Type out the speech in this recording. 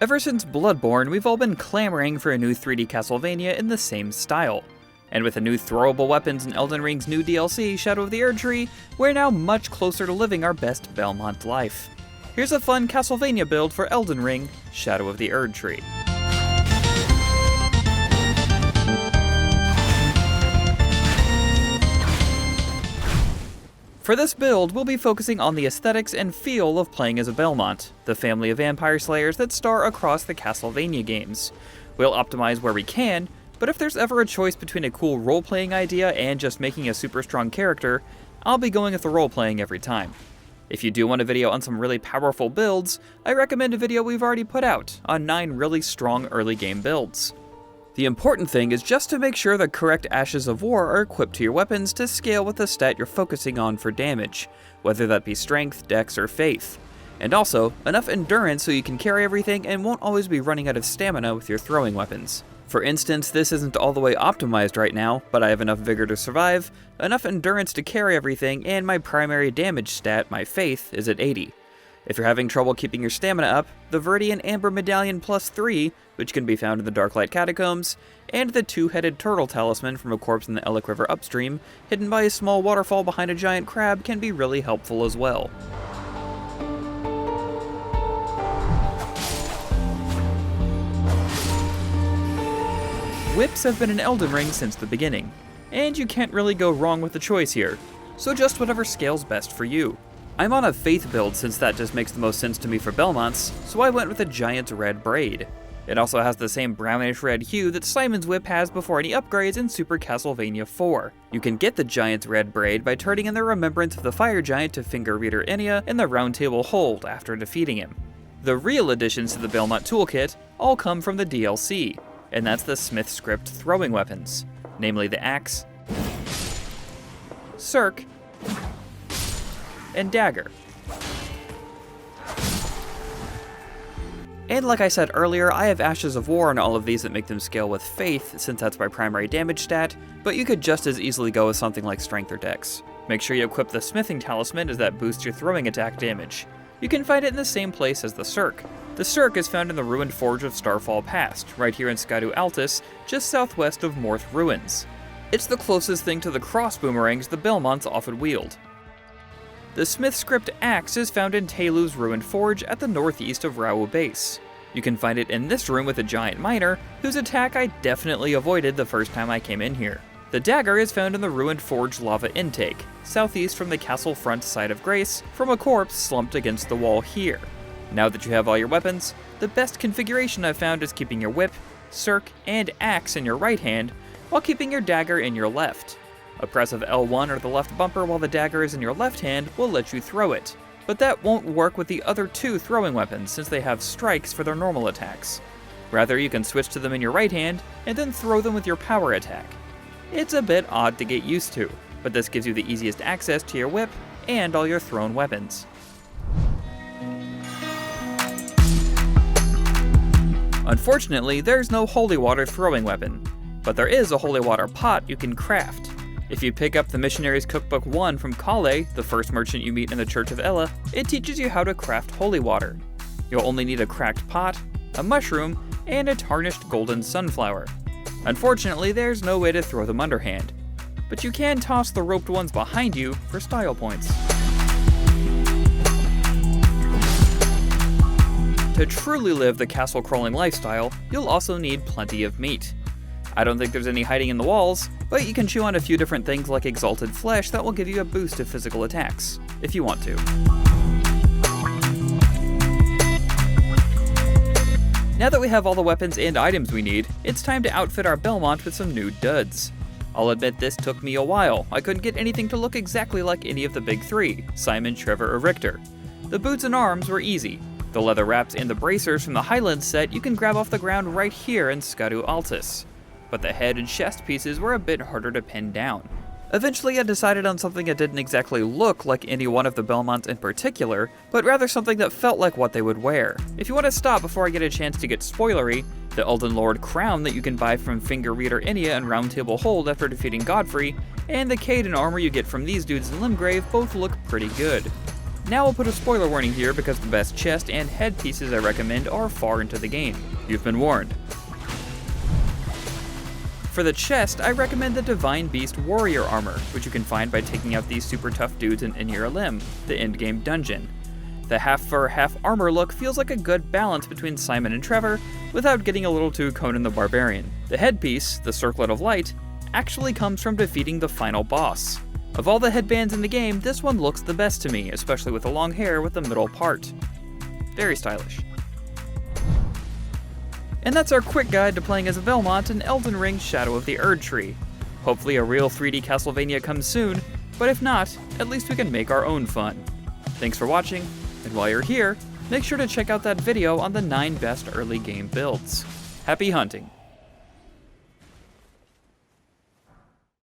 Ever since Bloodborne, we've all been clamoring for a new 3D Castlevania in the same style. And with the new throwable weapons in Elden Ring's new DLC, Shadow of the Erdtree, we're now much closer to living our best Belmont life. Here's a fun Castlevania build for Elden Ring, Shadow of the Erdtree. For this build, we'll be focusing on the aesthetics and feel of playing as a Belmont, the family of vampire slayers that star across the Castlevania games. We'll optimize where we can, but if there's ever a choice between a cool role-playing idea and just making a super strong character, I'll be going with the role-playing every time. If you do want a video on some really powerful builds, I recommend a video we've already put out on 9 really strong early game builds. The important thing is just to make sure the correct Ashes of War are equipped to your weapons to scale with the stat you're focusing on for damage, whether that be strength, dex, or faith. And also, enough endurance so you can carry everything and won't always be running out of stamina with your throwing weapons. For instance, this isn't all the way optimized right now, but I have enough vigor to survive, enough endurance to carry everything, and my primary damage stat, my faith, is at 80. If you're having trouble keeping your stamina up, the Viridian Amber Medallion +3, which can be found in the Darklight Catacombs, and the 2-headed turtle talisman from a corpse in the Elec River upstream, hidden by a small waterfall behind a giant crab, can be really helpful as well. Whips have been in Elden Ring since the beginning, and you can't really go wrong with the choice here, so just whatever scales best for you. I'm on a Faith build since that just makes the most sense to me for Belmonts, so I went with a giant Red Braid. It also has the same brownish red hue that Simon's Whip has before any upgrades in Super Castlevania 4. You can get the giant Red Braid by turning in the Remembrance of the Fire Giant to Finger Reader Enya in the Round Table Hold after defeating him. The real additions to the Belmont toolkit all come from the DLC, and that's the Smithscript throwing weapons, namely the Axe, Cirque, and Dagger. And like I said earlier, I have Ashes of War on all of these that make them scale with Faith, since that's my primary damage stat, but you could just as easily go with something like Strength or Dex. Make sure you equip the Smithing Talisman, as that boosts your throwing attack damage. You can find it in the same place as the Cirque. The Cirque is found in the Ruined Forge of Starfall Past, right here in Skadu Altus, just southwest of Morth Ruins. It's the closest thing to the cross boomerangs the Belmonts often wield. The Smithscript Axe is found in Telu's Ruined Forge at the northeast of Raoul Base. You can find it in this room with a giant miner, whose attack I definitely avoided the first time I came in here. The Dagger is found in the Ruined Forge lava intake, southeast from the castle front side of Grace, from a corpse slumped against the wall here. Now that you have all your weapons, the best configuration I've found is keeping your Whip, Cirque, and Axe in your right hand, while keeping your Dagger in your left. A press of L1 or the left bumper while the Dagger is in your left hand will let you throw it, but that won't work with the other 2 throwing weapons since they have strikes for their normal attacks. Rather, you can switch to them in your right hand and then throw them with your power attack. It's a bit odd to get used to, but this gives you the easiest access to your Whip and all your thrown weapons. Unfortunately, there's no holy water throwing weapon, but there is a holy water pot you can craft. If you pick up the Missionary's Cookbook 1 from Kale, the first merchant you meet in the Church of Ella, it teaches you how to craft holy water. You'll only need a cracked pot, a mushroom, and a tarnished golden sunflower. Unfortunately, there's no way to throw them underhand, but you can toss the roped ones behind you for style points. To truly live the castle crawling lifestyle, you'll also need plenty of meat. I don't think there's any hiding in the walls, but you can chew on a few different things like Exalted Flesh that will give you a boost to physical attacks, if you want to. Now that we have all the weapons and items we need, it's time to outfit our Belmont with some new duds. I'll admit this took me a while. I couldn't get anything to look exactly like any of the big 3, Simon, Trevor, or Richter. The boots and arms were easy. The leather wraps and the bracers from the Highlands set you can grab off the ground right here in Skadu Altus, but the head and chest pieces were a bit harder to pin down. Eventually I decided on something that didn't exactly look like any one of the Belmonts in particular, but rather something that felt like what they would wear. If you want to stop before I get a chance to get spoilery, the Elden Lord crown that you can buy from Finger Reader Enya and Round Table Hold after defeating Godfrey, and the Caden armor you get from these dudes in Limgrave both look pretty good. Now I'll put a spoiler warning here because the best chest and headpieces I recommend are far into the game. You've been warned. For the chest, I recommend the Divine Beast Warrior Armor, which you can find by taking out these super tough dudes in Inir Alim, the endgame dungeon. The half-fur, half-armor look feels like a good balance between Simon and Trevor, without getting a little too Conan the Barbarian. The headpiece, the Circlet of Light, actually comes from defeating the final boss. Of all the headbands in the game, this one looks the best to me, especially with the long hair with the middle part. Very stylish. And that's our quick guide to playing as Belmont in Elden Ring Shadow of the Erdtree. Hopefully a real 3D Castlevania comes soon, but if not, at least we can make our own fun. Thanks for watching, and while you're here, make sure to check out that video on the 9 best early game builds. Happy hunting!